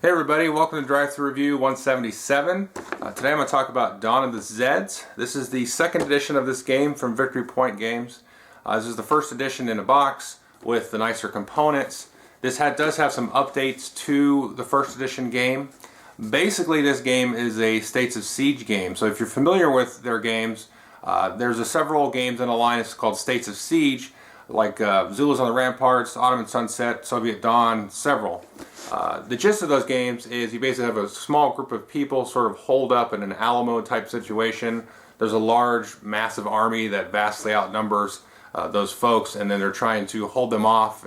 Hey everybody, welcome to Drive Thru Review 177. Today I'm going to talk about Dawn of the Zeds. This is the second edition of this game from Victory Point Games. This is the first edition in a box with the nicer components. This does have some updates to the first edition game. Basically this game is a States of Siege game, so if you're familiar with their games, there's several games in a line. It's called States of Siege, like Zulus on the Ramparts, Ottoman Sunset, Soviet Dawn, several. The gist of those games is you basically have a small group of people sort of holed up in an Alamo type situation. There's a large, massive army that vastly outnumbers those folks, and then they're trying to hold them off,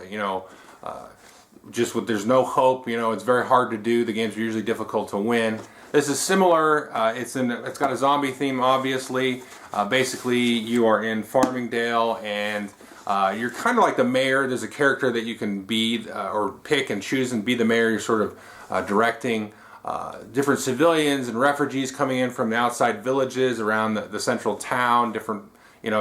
there's no hope, it's very hard to do. The games are usually difficult to win. This is similar. It's got a zombie theme, obviously. Basically, you are in Farmingdale, and you're kind of like the mayor. There's a character that you can be or pick and choose and be the mayor. You're sort of directing different civilians and refugees coming in from the outside villages around the central town, different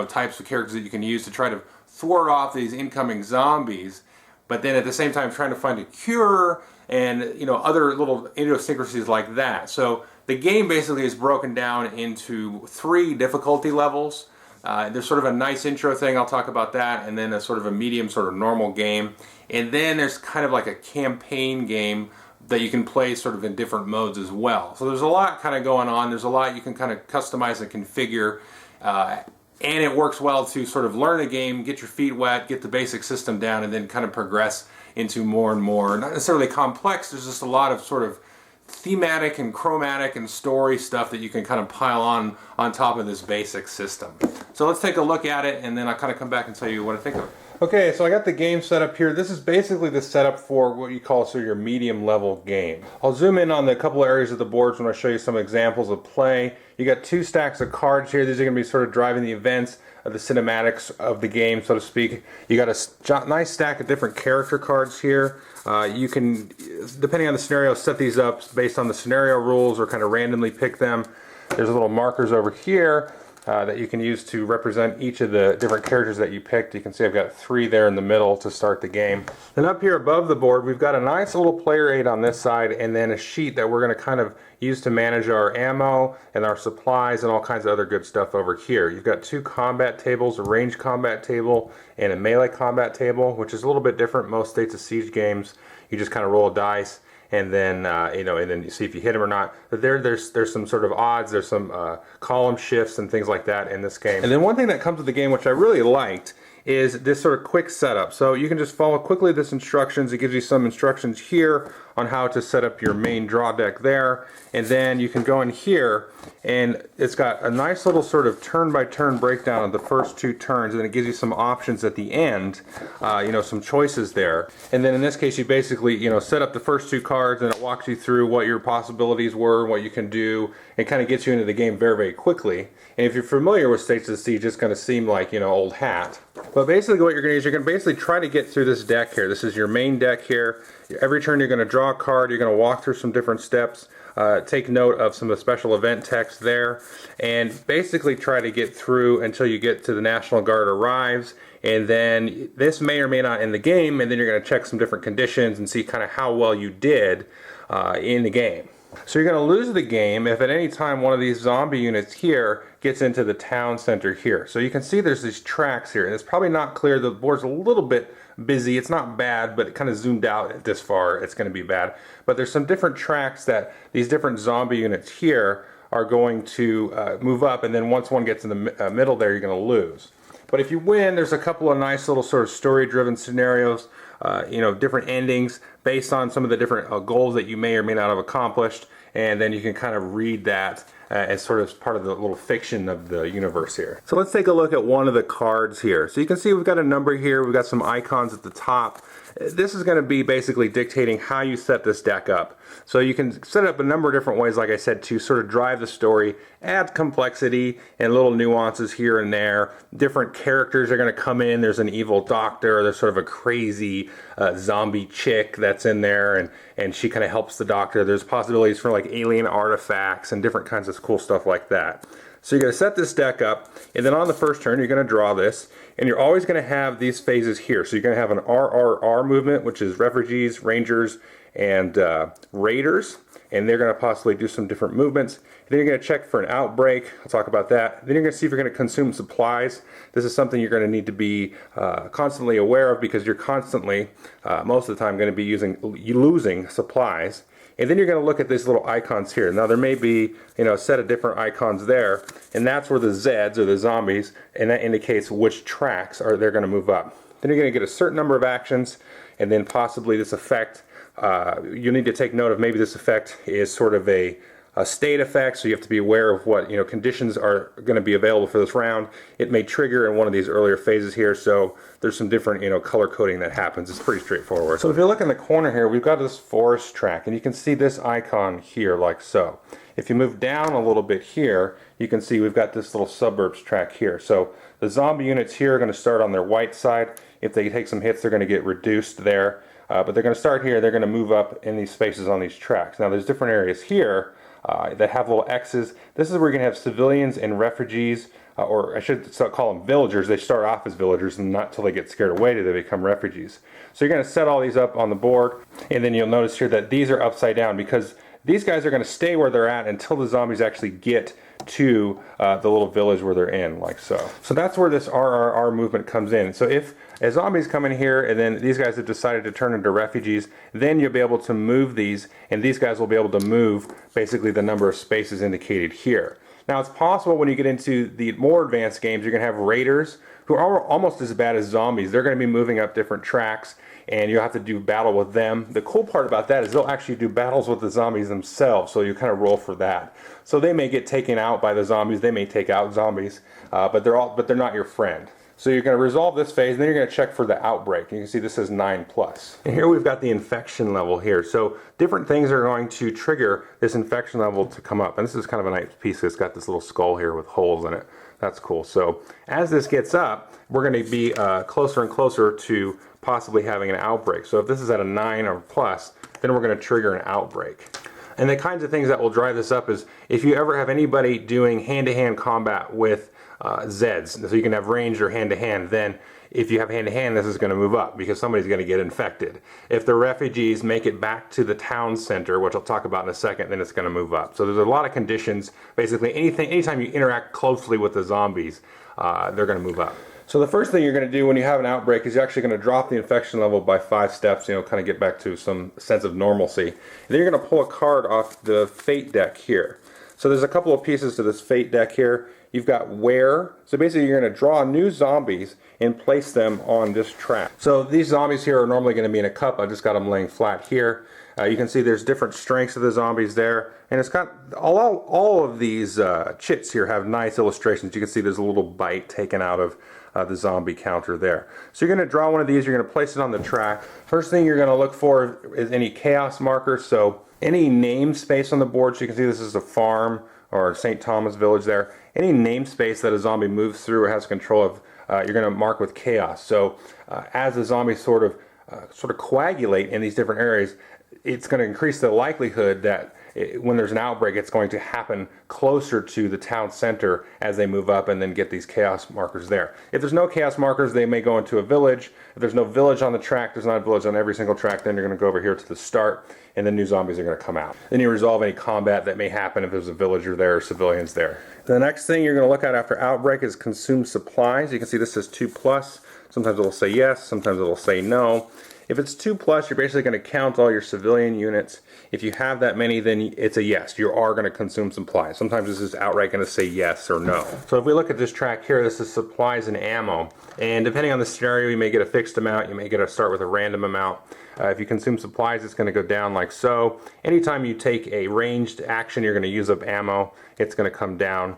types of characters that you can use to try to thwart off these incoming zombies, but then at the same time trying to find a cure and other little idiosyncrasies like that. So the game basically is broken down into 3 difficulty levels. There's sort of a nice intro thing, I'll talk about that, and then a sort of a medium sort of normal game. And then there's kind of like a campaign game that you can play sort of in different modes as well. So there's a lot kind of going on. There's a lot you can kind of customize and configure. And it works well to sort of learn a game, get your feet wet, get the basic system down, and then kind of progress into more and more, not necessarily complex, there's just a lot of sort of thematic and chromatic and story stuff that you can kind of pile on top of this basic system. So let's take a look at it, and then I'll kind of come back and tell you what I think of it. Okay, so I got the game set up here. This is basically the setup for what you call sort of your medium level game. I'll zoom in on the couple of areas of the boards when I show you some examples of play. You got 2 stacks of cards here. These are going to be sort of driving the events of the cinematics of the game, so to speak. You got a nice stack of different character cards here. You can, depending on the scenario, set these up based on the scenario rules or kind of randomly pick them. There's little markers over here that you can use to represent each of the different characters that you picked. You can see I've got 3 there in the middle to start the game. And up here above the board, we've got a nice little player aid on this side, and then a sheet that we're going to kind of use to manage our ammo and our supplies and all kinds of other good stuff over here. You've got 2 combat tables, a ranged combat table and a melee combat table, which is a little bit different. Most States of Siege games, you just kind of roll a dice and then and then you see if you hit them or not. But there's some sort of odds. There's some column shifts and things like that in this game. And then one thing that comes with the game, which I really liked, is this sort of quick setup. So you can just follow quickly this instructions. It gives you some instructions here on how to set up your main draw deck there, and then you can go in here, and it's got a nice little sort of turn-by-turn breakdown of the first 2 turns, and it gives you some options at the end, some choices there. And then in this case, you basically set up the first 2 cards, and it walks you through what your possibilities were, what you can do, and kind of gets you into the game very, very quickly. And if you're familiar with States of Siege, it's going to seem like old hat. But basically what you're going to do is you're going to basically try to get through this deck here. This is your main deck here. Every turn you're going to draw a card, you're going to walk through some different steps, take note of some of the special event text there, and basically try to get through until you get to the National Guard arrives, and then this may or may not end the game, and then you're going to check some different conditions and see kind of how well you did in the game. So you're going to lose the game if at any time one of these zombie units here gets into the town center here. So you can see there's these tracks here, and it's probably not clear. The board's a little bit busy. It's not bad, but it kind of zoomed out this far. It's going to be bad. But there's some different tracks that these different zombie units here are going to move up, and then once one gets in the middle there, you're going to lose. But if you win, there's a couple of nice little sort of story-driven scenarios, different endings based on some of the different goals that you may or may not have accomplished, and then you can kind of read that as sort of part of the little fiction of the universe here. So let's take a look at one of the cards here. So you can see we've got a number here, we've got some icons at the top. This is going to be basically dictating how you set this deck up. So you can set it up a number of different ways, like I said, to sort of drive the story, add complexity and little nuances here and there. Different characters are going to come in. There's an evil doctor, there's sort of a crazy zombie chick that's in there, and she kind of helps the doctor. There's possibilities for like alien artifacts and different kinds of cool stuff like that. So you're going to set this deck up, and then on the first turn you're going to draw this, and you're always going to have these phases here. So you're going to have an RRR movement, which is refugees, rangers, and raiders, and they're going to possibly do some different movements. Then you're going to check for an outbreak. I'll talk about that. Then you're going to see if you're going to consume supplies. This is something you're going to need to be constantly aware of, because you're constantly, most of the time, going to be losing supplies. And then you're going to look at these little icons here. Now there may be, a set of different icons there, and that's where the Zeds, or the zombies, and that indicates which tracks they're going to move up. Then you're going to get a certain number of actions, and then possibly this effect. You need to take note of, maybe this effect is sort of a state effect, so you have to be aware of what conditions are going to be available for this round. It may trigger in one of these earlier phases here, so there's some different color coding that happens. It's pretty straightforward. So if you look in the corner here, we've got this forest track, and you can see this icon here like so. If you move down a little bit here, you can see we've got this little suburbs track here. So the zombie units here are going to start on their white side. If they take some hits, they're going to get reduced there. But they're going to start here. They're going to move up in these spaces on these tracks. Now there's different areas here that have little X's. This is where you're going to have civilians and refugees, or I should call them villagers. They start off as villagers, and not till they get scared away do they become refugees. So you're going to set all these up on the board, and then you'll notice here that these are upside down, because these guys are going to stay where they're at until the zombies actually get to the little village where they're in, like so. So that's where this RRR movement comes in. So if a zombies come in here and then these guys have decided to turn into refugees, then you'll be able to move these, and these guys will be able to move basically the number of spaces indicated here. Now it's possible when you get into the more advanced games, you're going to have raiders who are almost as bad as zombies. They're going to be moving up different tracks, and you'll have to do battle with them. The cool part about that is they'll actually do battles with the zombies themselves, so you kind of roll for that. So they may get taken out by the zombies, they may take out zombies, but they're not your friend. So you're going to resolve this phase, and then you're going to check for the outbreak. You can see this is 9+. And here we've got the infection level here. So different things are going to trigger this infection level to come up. And this is kind of a nice piece. It's got this little skull here with holes in it. That's cool. So as this gets up, we're going to be closer and closer to possibly having an outbreak. So if this is at a 9 or plus, then we're going to trigger an outbreak. And the kinds of things that will drive this up is if you ever have anybody doing hand-to-hand combat with Zeds, so you can have ranged or hand-to-hand, then if you have hand-to-hand, this is going to move up because somebody's going to get infected. If the refugees make it back to the town center, which I'll talk about in a second, then it's going to move up. So there's a lot of conditions. Basically, anytime you interact closely with the zombies, they're going to move up. So the first thing you're going to do when you have an outbreak is you're actually going to drop the infection level by 5 steps, kind of get back to some sense of normalcy. And then you're going to pull a card off the fate deck here. So there's a couple of pieces to this fate deck here. You've got where, so basically you're going to draw new zombies and place them on this track. So these zombies here are normally going to be in a cup. I just got them laying flat here. You can see there's different strengths of the zombies there, and it's got all of these chits here have nice illustrations. You can see there's a little bite taken out of the zombie counter there. So you're going to draw one of these, you're going to place it on the track. First thing you're going to look for is any chaos markers, so any namespace on the board. So you can see this is a farm or St. Thomas Village there. Any namespace that a zombie moves through or has control of, you're going to mark with chaos. So as the zombies sort of coagulate in these different areas, it's going to increase the likelihood that when there's an outbreak, it's going to happen closer to the town center as they move up and then get these chaos markers there. If there's no chaos markers, they may go into a village. If there's no village on the track, there's not a village on every single track, then you're going to go over here to the start, and then new zombies are going to come out. Then you resolve any combat that may happen if there's a villager there or civilians there. The next thing you're going to look at after outbreak is consume supplies. You can see this says 2+. Sometimes it'll say yes, sometimes it'll say no. If it's 2+, you're basically going to count all your civilian units. If you have that many, then it's a yes. You are going to consume supplies. Sometimes this is outright going to say yes or no. So if we look at this track here, this is supplies and ammo. And depending on the scenario, you may get a fixed amount. You may get to start with a random amount. If you consume supplies, it's going to go down like so. Anytime you take a ranged action, you're going to use up ammo. It's going to come down.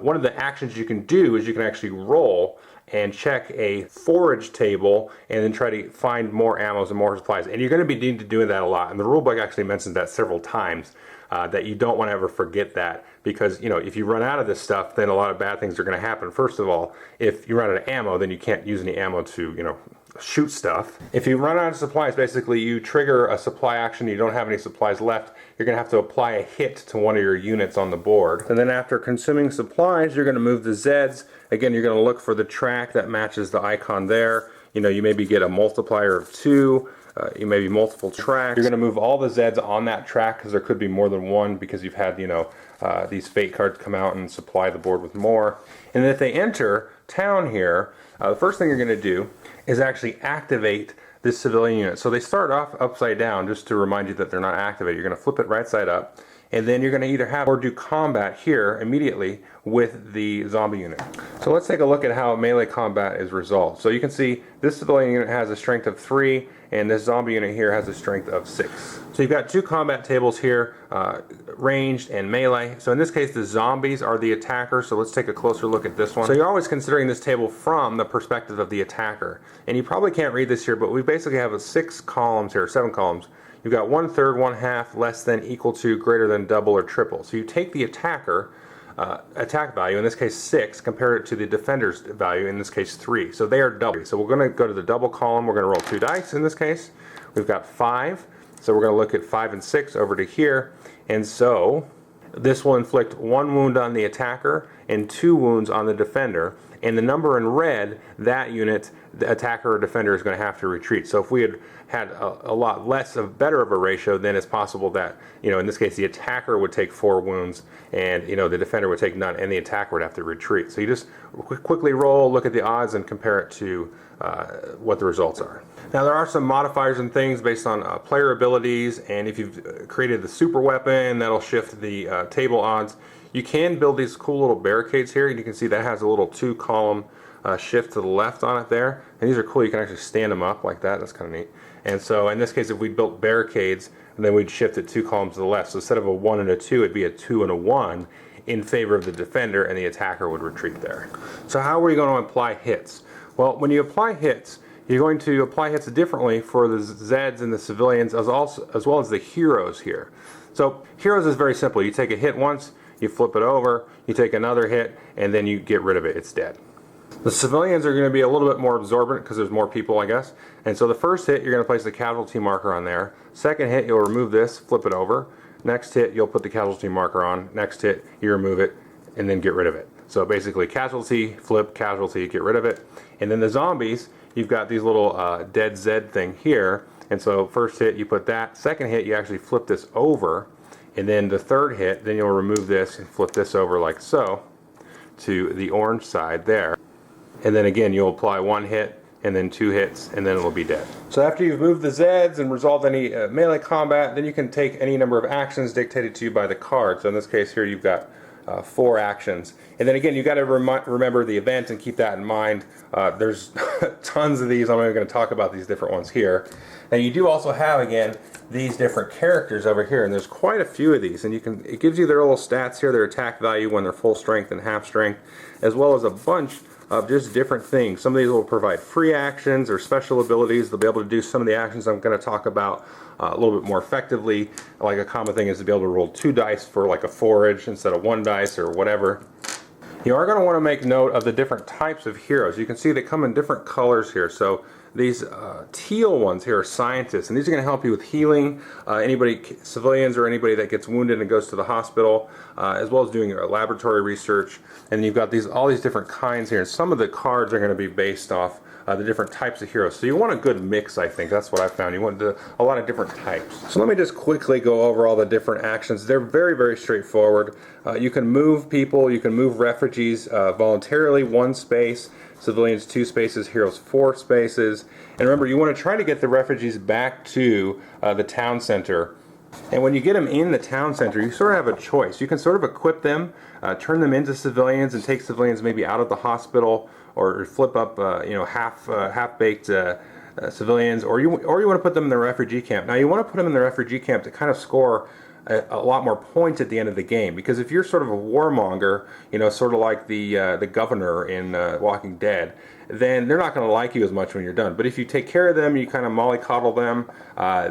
One of the actions you can do is you can actually roll and check a forage table and then try to find more ammos and more supplies. And you're going to be needing to do that a lot. And the rule book actually mentions that several times, that you don't want to ever forget that, because if you run out of this stuff, then a lot of bad things are going to happen. First of all, if you run out of ammo, then you can't use any ammo to shoot stuff. If you run out of supplies, basically you trigger a supply action, you don't have any supplies left, you're going to have to apply a hit to one of your units on the board. And then after consuming supplies, you're going to move the Zeds. Again, you're going to look for the track that matches the icon there. You know, you maybe get a multiplier of 2, you maybe multiple tracks. You're going to move all the Zeds on that track because there could be more than one because you've had, you know, these fate cards come out and supply the board with more. And then if they enter town here, the first thing you're going to do is actually activate this civilian unit. So they start off upside down, just to remind you that they're not activated. You're going to flip it right side up, and then you're going to either have or do combat here immediately with the zombie unit. So let's take a look at how melee combat is resolved. So you can see this civilian unit has a strength of 3, and this zombie unit here has a strength of 6. So you've got 2 combat tables here, ranged and melee. So in this case, the zombies are the attacker. So let's take a closer look at this one. So you're always considering this table from the perspective of the attacker. And you probably can't read this here, but we basically have 6 columns here, 7 columns. You've got 1/3, 1/2, less than, equal to, greater than, double, or triple. So you take the attacker attack value, in this case 6, compare it to the defender's value, in this case 3. So they are double. So we're going to go to the double column. We're going to roll 2 dice in this case. We've got 5. So we're going to look at 5 and 6 over to here. And so this will inflict 1 wound on the attacker and 2 wounds on the defender. And the number in red, that unit, the attacker or defender, is going to have to retreat. So if we had a lot less of better of a ratio, then it's possible that, you know, in this case the attacker would take 4 wounds and, you know, the defender would take none, and the attacker would have to retreat. So you just quickly roll, look at the odds, and compare it to what the results are. Now there are some modifiers and things based on player abilities, and if you've created the super weapon, that'll shift the table odds. You can build these cool little barricades here, and you can see that has a little 2-column shift to the left on it there. And these are cool. You can actually stand them up like that. That's kind of neat. And so in this case, if we built barricades, then we'd shift it 2 columns to the left. So instead of a 1 and a 2, it'd be a 2 and a 1 in favor of the defender, and the attacker would retreat there. So how are you going to apply hits? Well, when you apply hits, you're going to apply hits differently for the Zeds and the civilians as well as the heroes here. So heroes is very simple. You take a hit once, you flip it over, you take another hit, and then you get rid of it. It's dead. The civilians are going to be a little bit more absorbent because there's more people, I guess. And so the first hit, you're going to place the casualty marker on there. Second hit, you'll remove this, flip it over. Next hit, you'll put the casualty marker on. Next hit, you remove it, and then get rid of it. So basically casualty, flip, casualty, get rid of it. And then the zombies, you've got these little dead Zed thing here. And so first hit, you put that. Second hit, you actually flip this over. And then the third hit, then you'll remove this and flip this over like so to the orange side there. And then again, you'll apply 1 hit and then 2 hits, and then it'll be dead. So after you've moved the Zeds and resolved any melee combat, then you can take any number of actions dictated to you by the card. So in this case here, you've got 4 actions. And then again, you've got to remember the event and keep that in mind. There's tons of these. I'm not even going to talk about these different ones here. Now you do also have, again, these different characters over here, and there's quite a few of these, and it gives you their little stats here, their attack value when they're full strength and half strength, as well as a bunch of just different things. Some of these will provide free actions or special abilities. They'll be able to do some of the actions I'm going to talk about a little bit more effectively. Like a common thing is to be able to roll 2 dice for like a forage instead of 1 dice or whatever. You are going to want to make note of the different types of heroes. You can see they come in different colors here. So these teal ones here are scientists, and these are going to help you with healing civilians or anybody that gets wounded and goes to the hospital, as well as doing laboratory research. And you've got all these different kinds here, and some of the cards are going to be based off the different types of heroes. So you want a good mix, I think. That's what I found. You want a lot of different types. So let me just quickly go over all the different actions. They're very, very straightforward. You can move people, you can move refugees voluntarily, 1 space. Civilians 2 spaces, heroes 4 spaces. And remember, you want to try to get the refugees back to the town center. And when you get them in the town center, you sort of have a choice. You can sort of equip them, turn them into civilians, and take civilians maybe out of the hospital, or flip up half-baked civilians, or you want to put them in the refugee camp. Now you want to put them in the refugee camp to kind of score a lot more points at the end of the game. Because if you're sort of a warmonger, you know, sort of like the governor in Walking Dead, then they're not going to like you as much when you're done. But if you take care of them, you kind of mollycoddle them,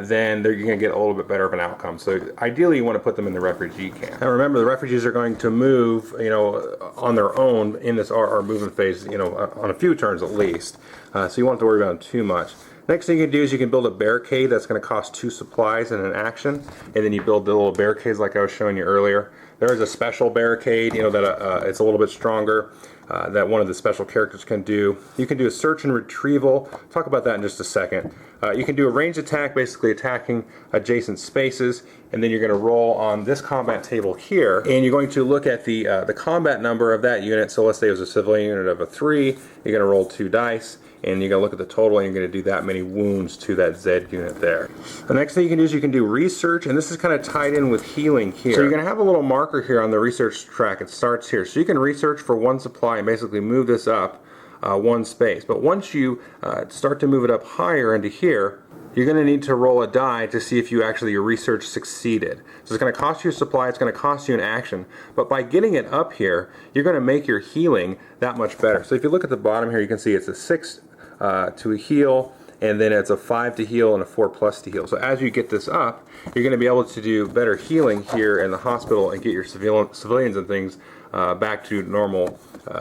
then you're going to get a little bit better of an outcome. So ideally, you want to put them in the refugee camp. Now remember, the refugees are going to move, you know, on their own in this RR movement phase, you know, on a few turns at least. So you won't have to worry about them too much. Next thing you can do is you can build a barricade that's going to cost 2 supplies and an action, and then you build the little barricades like I was showing you earlier. There is a special barricade, you know, that it's a little bit stronger, that one of the special characters can do. You can do a search and retrieval. Talk about that in just a second. You can do a ranged attack, basically attacking adjacent spaces, and then you're going to roll on this combat table here, and you're going to look at the combat number of that unit. So let's say it was a civilian unit of a 3. You're going to roll 2 dice. And you're going to look at the total, and you're going to do that many wounds to that Zed unit there. The next thing you can do is you can do research, and this is kind of tied in with healing here. So you're going to have a little marker here on the research track. It starts here. So you can research for 1 supply and basically move this up 1 space. But once you start to move it up higher into here, you're going to need to roll a die to see if your research succeeded. So it's going to cost you a supply, it's going to cost you an action, but by getting it up here, you're going to make your healing that much better. So if you look at the bottom here, you can see it's a 6 to heal, and then it's a 5 to heal and a 4+ to heal. So as you get this up, you're going to be able to do better healing here in the hospital and get your civilians and things back to normal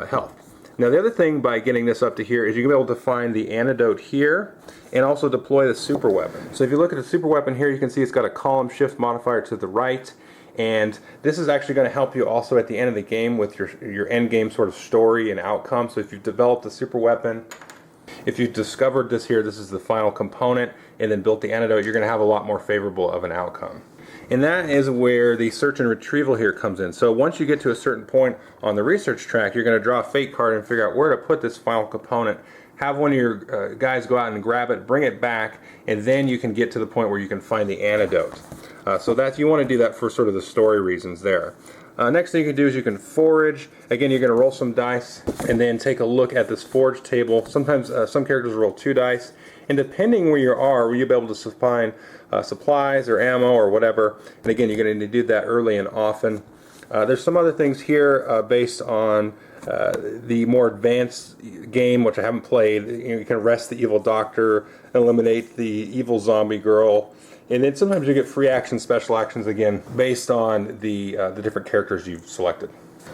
health. Now the other thing by getting this up to here is you're going to be able to find the antidote here and also deploy the super weapon. So if you look at the super weapon here, you can see it's got a column shift modifier to the right, and this is actually going to help you also at the end of the game with your end game sort of story and outcome. So if you've developed a super weapon, if you've discovered this here, this is the final component, and then built the antidote, you're going to have a lot more favorable of an outcome. And that is where the search and retrieval here comes in. So once you get to a certain point on the research track, you're going to draw a fate card and figure out where to put this final component. Have one of your guys go out and grab it, bring it back, and then you can get to the point where you can find the antidote. So you want to do that for sort of the story reasons there. Next thing you can do is you can forage. Again, you're going to roll some dice and then take a look at this forage table. Sometimes some characters roll 2 dice, and depending where you are, you'll be able to find supplies or ammo or whatever. And again, you're going to do that early and often. There's some other things here based on the more advanced game, which I haven't played. You can arrest the evil doctor, eliminate the evil zombie girl, and then sometimes you get free action, special actions again, based on the different characters you've selected.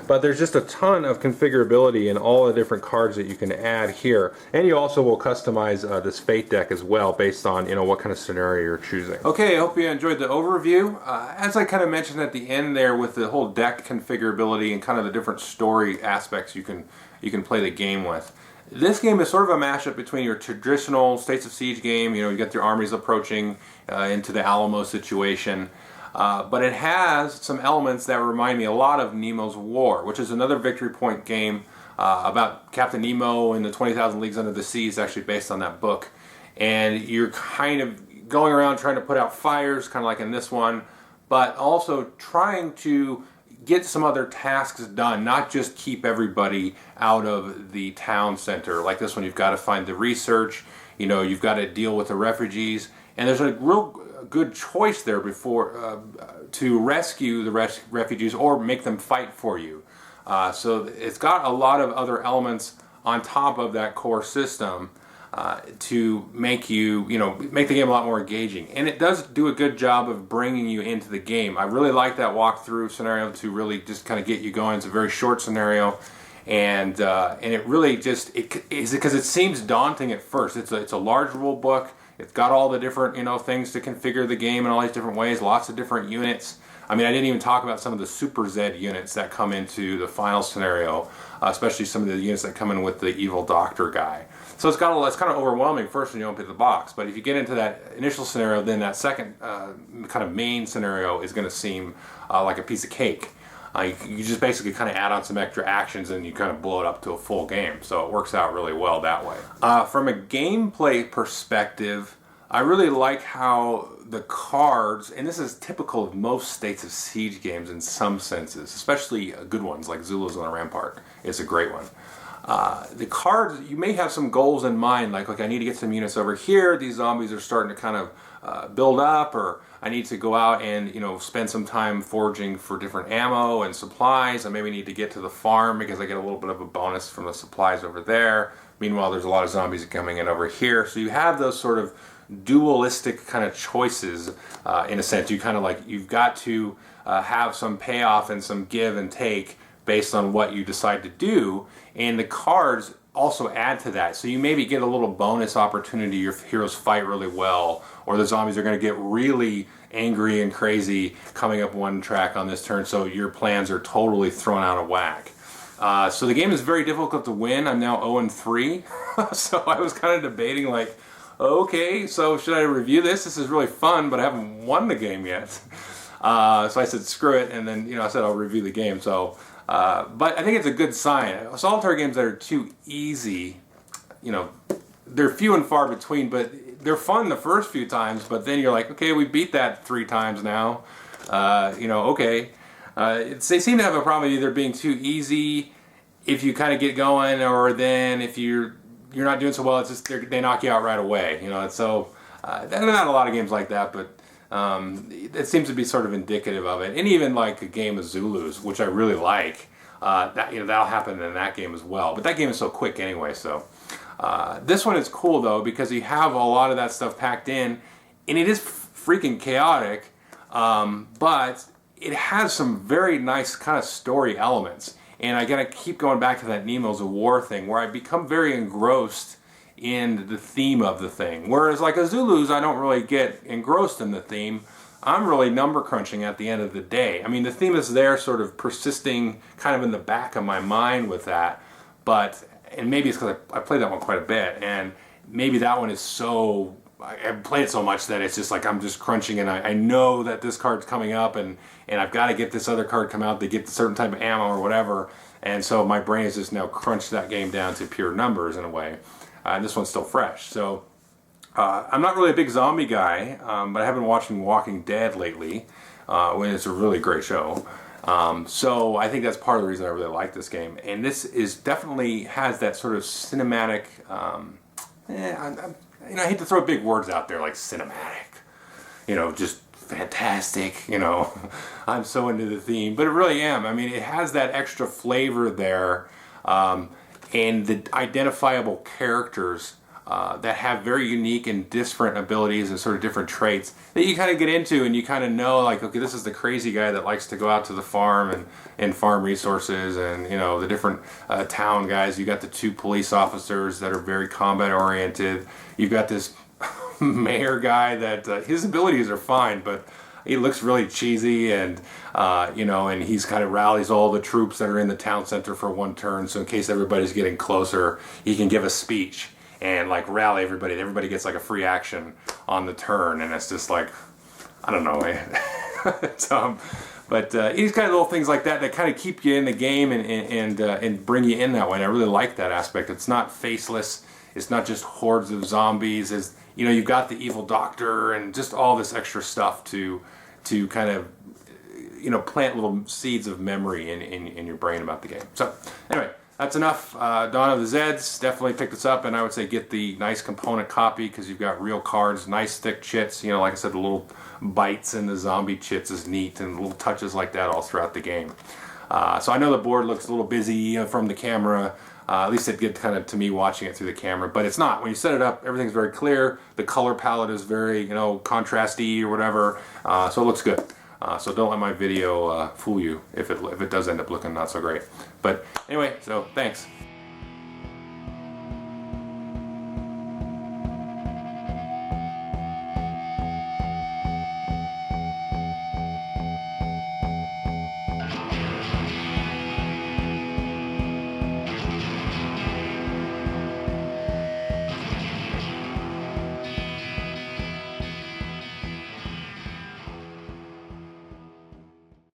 But there's just a ton of configurability in all the different cards that you can add here, and you also will customize this fate deck as well based on what kind of scenario you're choosing. Okay, I hope you enjoyed the overview. As I kind of mentioned at the end there, with the whole deck configurability and kind of the different story aspects you can play the game with. This game is sort of a mashup between your traditional States of Siege game. You got your armies approaching into the Alamo situation. But it has some elements that remind me a lot of Nemo's War, which is another Victory Point game about Captain Nemo and the 20,000 Leagues Under the Sea. Is actually based on that book. And you're kind of going around trying to put out fires, kind of like in this one, but also trying to get some other tasks done, not just keep everybody out of the town center. Like this one, you've got to find the research, you've got to deal with the refugees, and there's a real good choice there before to rescue the refugees or make them fight for you. So it's got a lot of other elements on top of that core system to make make the game a lot more engaging. And it does do a good job of bringing you into the game. I really like that walkthrough scenario to really just kind of get you going. It's a very short scenario, and it really just is because it seems daunting at first. It's a large rule book. It's got all the different things to configure the game in all these different ways. Lots of different units. I mean, I didn't even talk about some of the Super Zed units that come into the final scenario, especially some of the units that come in with the evil doctor guy. So it's kind of overwhelming first when you open the box, but if you get into that initial scenario, then that second kind of main scenario is going to seem like a piece of cake. You just basically kind of add on some extra actions and you kind of blow it up to a full game. So it works out really well that way. From a gameplay perspective, I really like how the cards, and this is typical of most States of Siege games in some senses, especially good ones like Zulus on the Rampart. It's a great one. The cards, you may have some goals in mind, like I need to get some units over here. These zombies are starting to kind of build up, or I need to go out and spend some time foraging for different ammo and supplies. I maybe need to get to the farm because I get a little bit of a bonus from the supplies over there. Meanwhile, there's a lot of zombies coming in over here. So you have those sort of dualistic kind of choices in a sense. You've got to have some payoff and some give and take based on what you decide to do, and the cards also add to that. So you maybe get a little bonus opportunity. Your heroes fight really well, or the zombies are going to get really angry and crazy coming up one track on this turn, so your plans are totally thrown out of whack. So the game is very difficult to win. I'm now 0-3, so I was kind of debating, like, okay, so should I review this? This is really fun, but I haven't won the game yet. So I said screw it, and then I said I'll review the game. So, but I think it's a good sign. Solitaire games that are too easy, they're few and far between, but they're fun the first few times. But then you're like, okay, we beat that 3 times now. Okay. They seem to have a problem with either being too easy if you kind of get going, or then if you're not doing so well, it's just they knock you out right away. So there are not a lot of games like that, but it seems to be sort of indicative of it. And even like a game of Zulus, which I really like, that'll happen in that game as well. But that game is so quick anyway. So this one is cool though, because you have a lot of that stuff packed in, and it is freaking chaotic, but it has some very nice kind of story elements. And I gotta keep going back to that Nemo's a War thing, where I become very engrossed in the theme of the thing. Whereas like a Zulus, I don't really get engrossed in the theme. I'm really number crunching at the end of the day. I mean, the theme is there sort of persisting kind of in the back of my mind with that. And maybe it's because I played that one quite a bit, and maybe that one is so, I played it so much that it's just like I'm just crunching, and I know that this card's coming up, and I've got to get this other card come out to get a certain type of ammo or whatever, and so my brain has just now crunched that game down to pure numbers in a way. And this one's still fresh. So I'm not really a big zombie guy, but I have been watching Walking Dead lately, when it's a really great show. So I think that's part of the reason I really like this game. And this is definitely has that sort of cinematic, I hate to throw big words out there like cinematic, just fantastic, I'm so into the theme, but it really am. I mean, it has that extra flavor there, and the identifiable characters that have very unique and different abilities and sort of different traits that you kind of get into, and you kind of know, like, okay, this is the crazy guy that likes to go out to the farm and farm resources, and the different town guys. You got the 2 police officers that are very combat oriented. You've got this mayor guy that his abilities are fine, but he looks really cheesy, and and he's kind of rallies all the troops that are in the town center for one turn, so in case everybody's getting closer, he can give a speech and like rally everybody. Everybody gets like a free action on the turn, and it's just like, I don't know. But these kind of little things like that kind of keep you in the game and bring you in that way. And I really like that aspect. It's not faceless. It's not just hordes of zombies. You've got the evil doctor and just all this extra stuff to kind of plant little seeds of memory in your brain about the game. So anyway, that's enough. Dawn of the Zeds, definitely pick this up, and I would say get the nice component copy because you've got real cards, nice thick chits. Like I said, the little bites in the zombie chits is neat, and little touches like that all throughout the game. So I know the board looks a little busy from the camera. At least it gets kind of to me watching it through the camera, but it's not. When you set it up, everything's very clear. The color palette is very, contrasty or whatever, so it looks good. So don't let my video fool you if it does end up looking not so great. But anyway, so thanks.